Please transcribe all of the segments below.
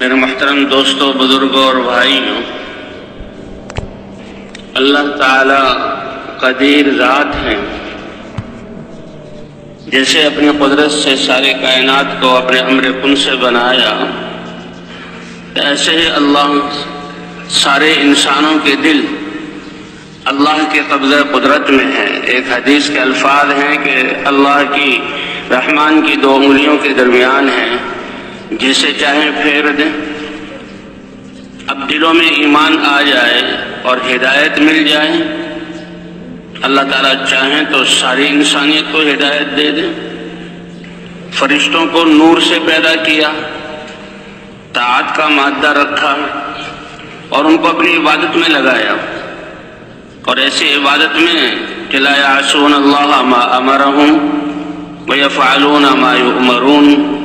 میرے محترم دوستوں، بزرگوں اور بھائیوں، اللہ تعالی قدیر ذات ہیں۔ جیسے اپنی قدرت سے ساری کائنات کو اپنے امر کن سے بنایا، ایسے ہی اللہ سارے انسانوں کے دل اللہ کے قبضہ قدرت میں ہیں۔ ایک حدیث کے الفاظ ہیں کہ اللہ کی رحمان کی 2 انگلیوں کے درمیان ہیں، جسے چاہیں پھیر دیں۔ اب دلوں میں ایمان آ جائے اور ہدایت مل جائے، اللہ تعالیٰ چاہیں تو ساری انسانیت کو ہدایت دے دیں۔ فرشتوں کو نور سے پیدا کیا، طاعت کا مادہ رکھا اور ان کو اپنی عبادت میں لگایا، اور ایسی عبادت میں کہ لا یعصون اللہ ما امرہم ویفعلون ما یؤمرون،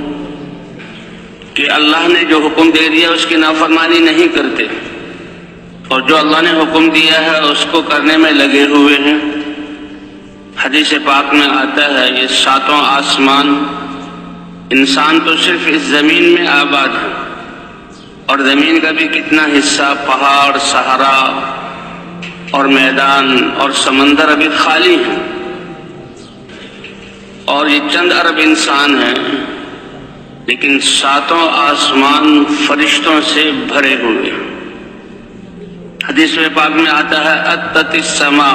کہ اللہ نے جو حکم دے دیا اس کی نافرمانی نہیں کرتے، اور جو اللہ نے حکم دیا ہے اس کو کرنے میں لگے ہوئے ہیں۔ حدیث پاک میں آتا ہے یہ 7 آسمان، انسان تو صرف اس زمین میں آباد ہے، اور زمین کا بھی کتنا حصہ پہاڑ، صحرا اور میدان اور سمندر ابھی خالی ہے، اور یہ چند ارب انسان ہیں، لیکن 7 آسمان فرشتوں سے بھرے ہوئے ہیں۔ حدیث پاک میں آتا ہے اتت السماء،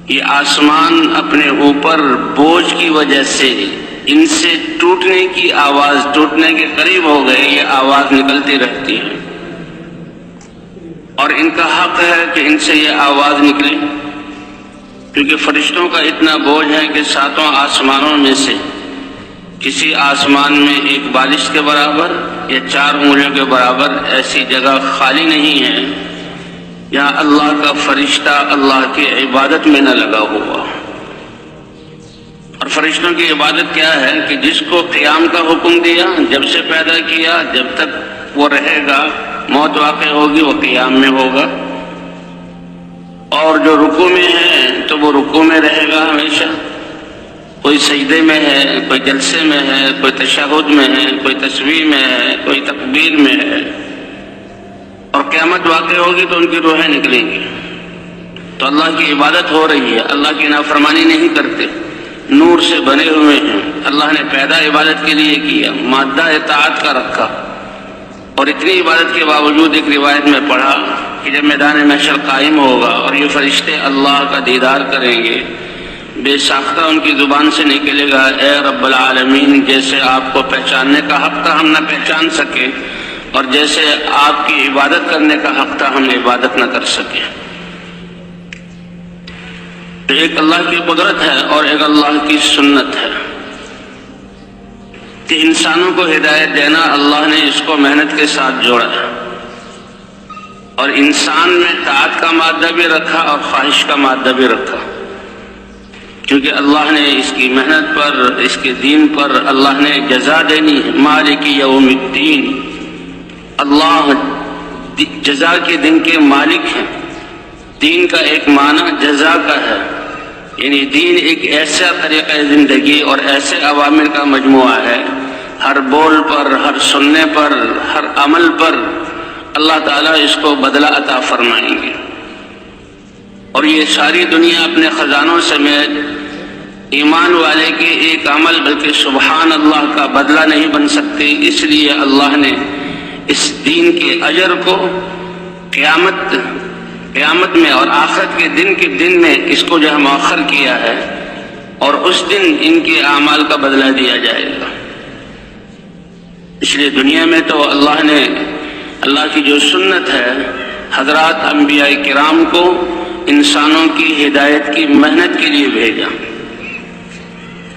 یہ آسمان اپنے اوپر بوجھ کی وجہ سے ان سے ٹوٹنے کی آواز، ٹوٹنے کے قریب ہو گئے، یہ آواز نکلتی رہتی ہے، اور ان کا حق ہے کہ ان سے یہ آواز نکلے، کیونکہ فرشتوں کا اتنا بوجھ ہے کہ 7 آسمانوں میں سے کسی آسمان میں ایک بالش کے برابر یا 4 انگلیوں کے برابر ایسی جگہ خالی نہیں ہے جہاں اللہ کا فرشتہ اللہ کی عبادت میں نہ لگا ہوا۔ اور فرشتوں کی عبادت کیا ہے کہ جس کو قیام کا حکم دیا، جب سے پیدا کیا جب تک وہ رہے گا، موت واقع ہوگی وہ قیام میں ہوگا، اور جو رکوع میں ہے تو وہ رکوع میں رہے گا ہمیشہ، کوئی سجدے میں ہے، کوئی جلسے میں ہے، کوئی تشہد میں ہے، کوئی تسبیح میں ہے، کوئی تکبیر میں ہے، اور قیامت واقع ہوگی تو ان کی روحیں نکلیں گی۔ تو اللہ کی عبادت ہو رہی ہے، اللہ کی نافرمانی نہیں کرتے، نور سے بنے ہوئے ہیں۔ اللہ نے پیدا عبادت کے لیے کیا، مادہ اطاعت کا رکھا، اور اتنی عبادت کے باوجود ایک روایت میں پڑھا کہ جب میدان محشر قائم ہوگا اور یہ فرشتے اللہ کا دیدار کریں گے، بے ساختہ ان کی زبان سے نکلے گا اے رب العالمین، جیسے آپ کو پہچاننے کا حق تھا ہم نہ پہچان سکے، اور جیسے آپ کی عبادت کرنے کا حق تھا ہم عبادت نہ کر سکے۔ تو ایک اللہ کی قدرت ہے اور ایک اللہ کی سنت ہے کہ انسانوں کو ہدایت دینا، اللہ نے اس کو محنت کے ساتھ جوڑا ہے، اور انسان میں طاعت کا مادہ بھی رکھا اور خواہش کا مادہ بھی رکھا، کیونکہ اللہ نے اس کی محنت پر، اس کے دین پر اللہ نے جزا دینی ہے۔ مالک یوم الدین، اللہ جزا کے دن کے مالک ہیں۔ دین کا ایک معنی جزا کا ہے، یعنی دین ایک ایسا طریقہ زندگی اور ایسے عوامر کا مجموعہ ہے، ہر بول پر، ہر سننے پر، ہر عمل پر اللہ تعالیٰ اس کو بدلہ عطا فرمائیں گے، اور یہ ساری دنیا اپنے خزانوں سمیت ایمان والے کے ایک عمل بلکہ سبحان اللہ کا بدلہ نہیں بن سکتے۔ اس لیے اللہ نے اس دین کے اجر کو قیامت میں اور آخرت کے دن میں اس کو جو مؤخر کیا ہے، اور اس دن ان کے اعمال کا بدلہ دیا جائے گا۔ اس لیے دنیا میں تو اللہ نے اللہ کی جو سنت ہے، حضرات انبیاء کرام کو انسانوں کی ہدایت کی محنت کے لیے بھیجا۔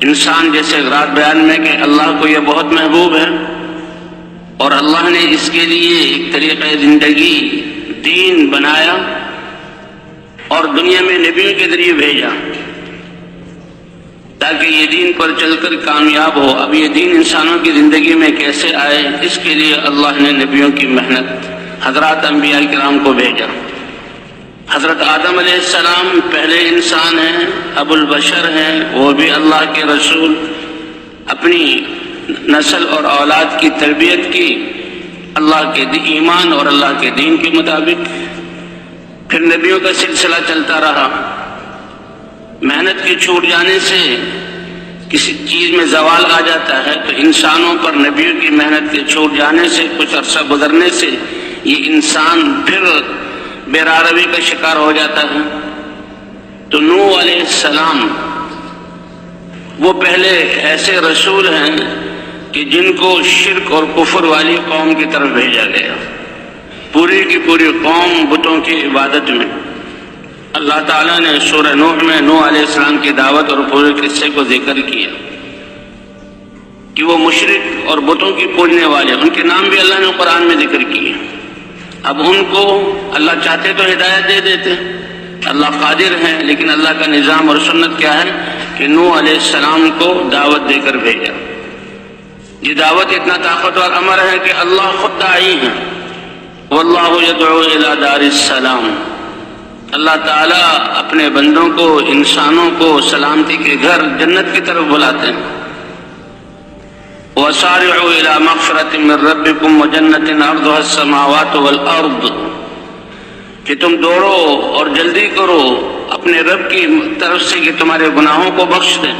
انسان جیسے رات بیان میں کہ اللہ کو یہ بہت محبوب ہے، اور اللہ نے اس کے لیے ایک طریقہ زندگی دین بنایا اور دنیا میں نبیوں کے ذریعے بھیجا تاکہ یہ دین پر چل کر کامیاب ہو۔ اب یہ دین انسانوں کی زندگی میں کیسے آئے، اس کے لیے اللہ نے نبیوں کی محنت، حضرات انبیاء کرام کو بھیجا۔ حضرت آدم علیہ السلام پہلے انسان ہیں، ابو البشر ہیں، وہ بھی اللہ کے رسول، اپنی نسل اور اولاد کی تربیت کی اللہ کے ایمان اور اللہ کے دین کے مطابق۔ پھر نبیوں کا سلسلہ چلتا رہا۔ محنت کے چھوٹ جانے سے کسی چیز میں زوال آ جاتا ہے تو انسانوں پر نبیوں کی محنت کے چھوٹ جانے سے کچھ عرصہ گزرنے سے یہ انسان پھر بے-راروی کا شکار ہو جاتا ہے۔ تو نوح علیہ السلام وہ پہلے ایسے رسول ہیں کہ جن کو شرک اور کفر والی قوم کی طرف بھیجا گیا، پوری کی پوری قوم بتوں کی عبادت میں۔ اللہ تعالیٰ نے سورہ نوح میں نوح علیہ السلام کی دعوت اور پورے قصے کو ذکر کیا کہ وہ مشرک اور بتوں کی پوجنے والے، ان کے نام بھی اللہ نے قرآن میں ذکر کیے۔ اب ان کو اللہ چاہتے تو ہدایت دے دیتے، اللہ قادر ہیں، لیکن اللہ کا نظام اور سنت کیا ہے کہ نوح علیہ السلام کو دعوت دے کر بھیجا۔ یہ دعوت اتنا طاقتور امر ہے کہ اللہ خود داعی ہیں، واللہ یدعو الی دار السلام۔ اللہ تعالیٰ اپنے بندوں کو، انسانوں کو سلامتی کے گھر جنت کی طرف بلاتے ہیں۔ وَسَارِعُوا إِلَى مَغْفِرَةٍ مِّن رَّبِّكُمْ وَجَنَّةٍ عَرْضُهَا السَّمَاوَاتُ وَالْأَرْضُ، کہ تم دوڑو اور جلدی کرو اپنے رب کی طرف سے کہ تمہارے گناہوں کو بخش دیں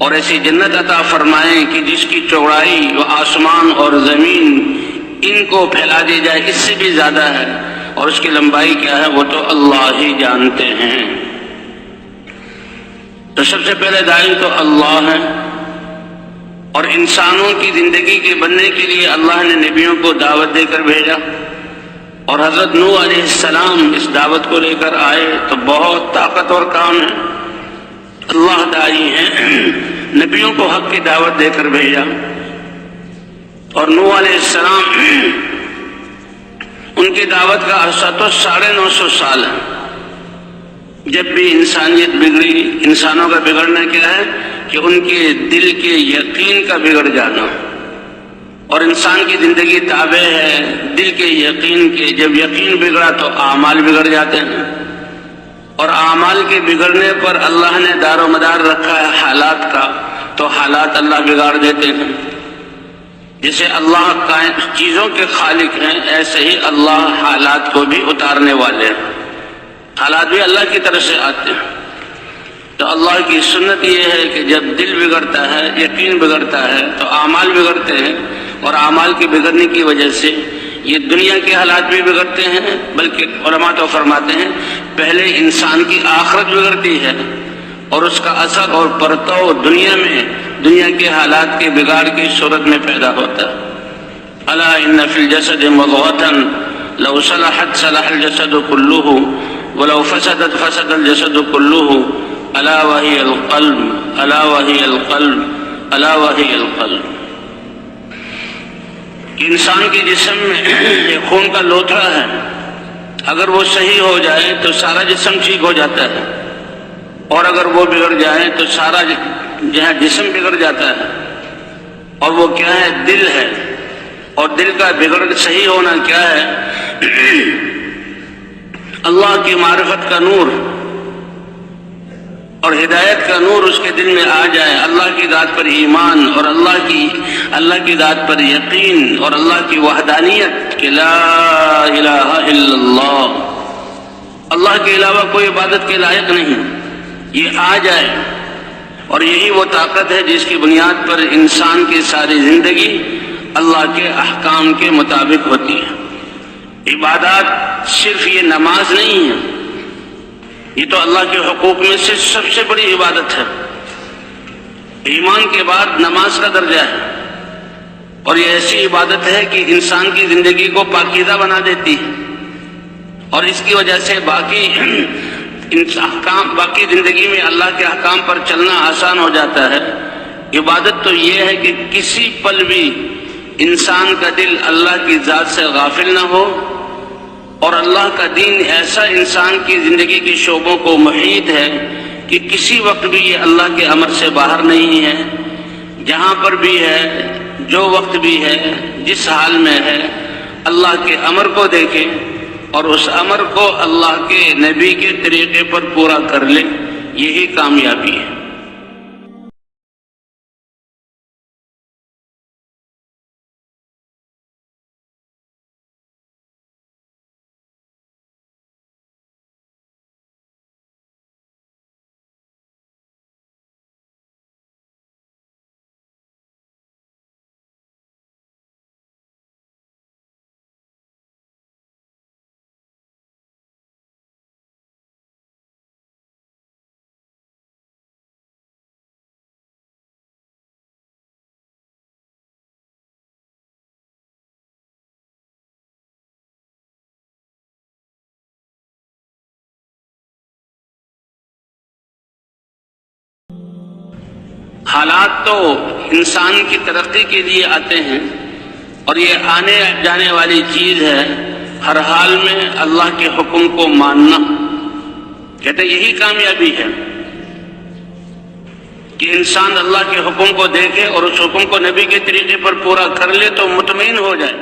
اور ایسی جنت عطا فرمائیں کہ جس کی چوڑائی و آسمان اور زمین ان کو پھیلا دی جائے اس سے بھی زیادہ ہے، اور اس کی لمبائی کیا ہے وہ تو اللہ ہی جانتے ہیں۔ تو سب سے پہلے داعی تو اللہ ہے، اور انسانوں کی زندگی کے بننے کے لیے اللہ نے نبیوں کو دعوت دے کر بھیجا، اور حضرت نوح علیہ السلام اس دعوت کو لے کر آئے تو بہت طاقتور کام ہے۔ اللہ داعی ہیں، نبیوں کو حق کی دعوت دے کر بھیجا، اور نوح علیہ السلام ان کی دعوت کا عرصہ تو 950 سال ہے۔ جب بھی انسانیت بگڑی، انسانوں کا بگڑنا کیا ہے کہ ان کے دل کے یقین کا بگڑ جانا، اور انسان کی زندگی تابع ہے دل کے یقین کے۔ جب یقین بگڑا تو اعمال بگڑ جاتے ہیں، اور اعمال کے بگڑنے پر اللہ نے دار و مدار رکھا ہے حالات کا، تو حالات اللہ بگاڑ دیتے ہیں۔ جیسے اللہ چیزوں کے خالق ہیں، ایسے ہی اللہ حالات کو بھی اتارنے والے ہیں، حالات بھی اللہ کی طرف سے آتے ہیں۔ تو اللہ کی سنت یہ ہے کہ جب دل بگڑتا ہے، یقین بگڑتا ہے تو اعمال بگڑتے ہیں، اور اعمال کے بگڑنے کی وجہ سے یہ دنیا کے حالات بھی بگڑتے ہیں، بلکہ علماء تو فرماتے ہیں پہلے انسان کی آخرت بگڑتی ہے، اور اس کا اثر اور پرتو دنیا میں، دنیا کے حالات کے بگاڑ کی صورت میں پیدا ہوتا ہے۔ الا ان فی الجسد مضغۃ لو صلحت صلح الجسد كله ولو فسدت فسد الجسد كله الا وهي القلب الا وهي القلب الا وهي القلب۔ انسان کے جسم میں ایک خون کا لوتھڑا ہے، اگر وہ صحیح ہو جائے تو سارا جسم ٹھیک ہو جاتا ہے، اور اگر وہ بگڑ جائے تو سارا جہاں جسم بگڑ جاتا ہے۔ اور وہ کیا ہے؟ دل ہے، اور دل کا بگڑ صحیح ہونا کیا ہے؟ اللہ کی معرفت کا نور اور ہدایت کا نور اس کے دل میں آ جائے، اللہ کی ذات پر ایمان، اور اللہ کی ذات پر یقین، اور اللہ کی وحدانیت کہ لا الہ الا اللہ، اللہ کے علاوہ کوئی عبادت کے لائق نہیں، یہ آ جائے۔ اور یہی وہ طاقت ہے جس کی بنیاد پر انسان کی ساری زندگی اللہ کے احکام کے مطابق ہوتی ہے۔ عبادات صرف یہ نماز نہیں ہے، یہ تو اللہ کے حقوق میں سے سب سے بڑی عبادت ہے۔ ایمان کے بعد نماز کا درجہ ہے، اور یہ ایسی عبادت ہے کہ انسان کی زندگی کو پاکیزہ بنا دیتی ہے، اور اس کی وجہ سے باقی زندگی میں اللہ کے احکام پر چلنا آسان ہو جاتا ہے۔ عبادت تو یہ ہے کہ کسی پل بھی انسان کا دل اللہ کی ذات سے غافل نہ ہو، اور اللہ کا دین ایسا انسان کی زندگی کے شعبوں کو محیط ہے کہ کسی وقت بھی یہ اللہ کے امر سے باہر نہیں ہے۔ جہاں پر بھی ہے، جو وقت بھی ہے، جس حال میں ہے، اللہ کے امر کو دیکھے اور اس امر کو اللہ کے نبی کے طریقے پر پورا کر لے، یہی کامیابی ہے۔ حالات تو انسان کی ترقی کے لیے آتے ہیں اور یہ آنے جانے والی چیز ہے، ہر حال میں اللہ کے حکم کو ماننا، کہتے یہی کامیابی ہے کہ انسان اللہ کے حکم کو دیکھے اور اس حکم کو نبی کے طریقے پر پورا کر لے تو مطمئن ہو جائے۔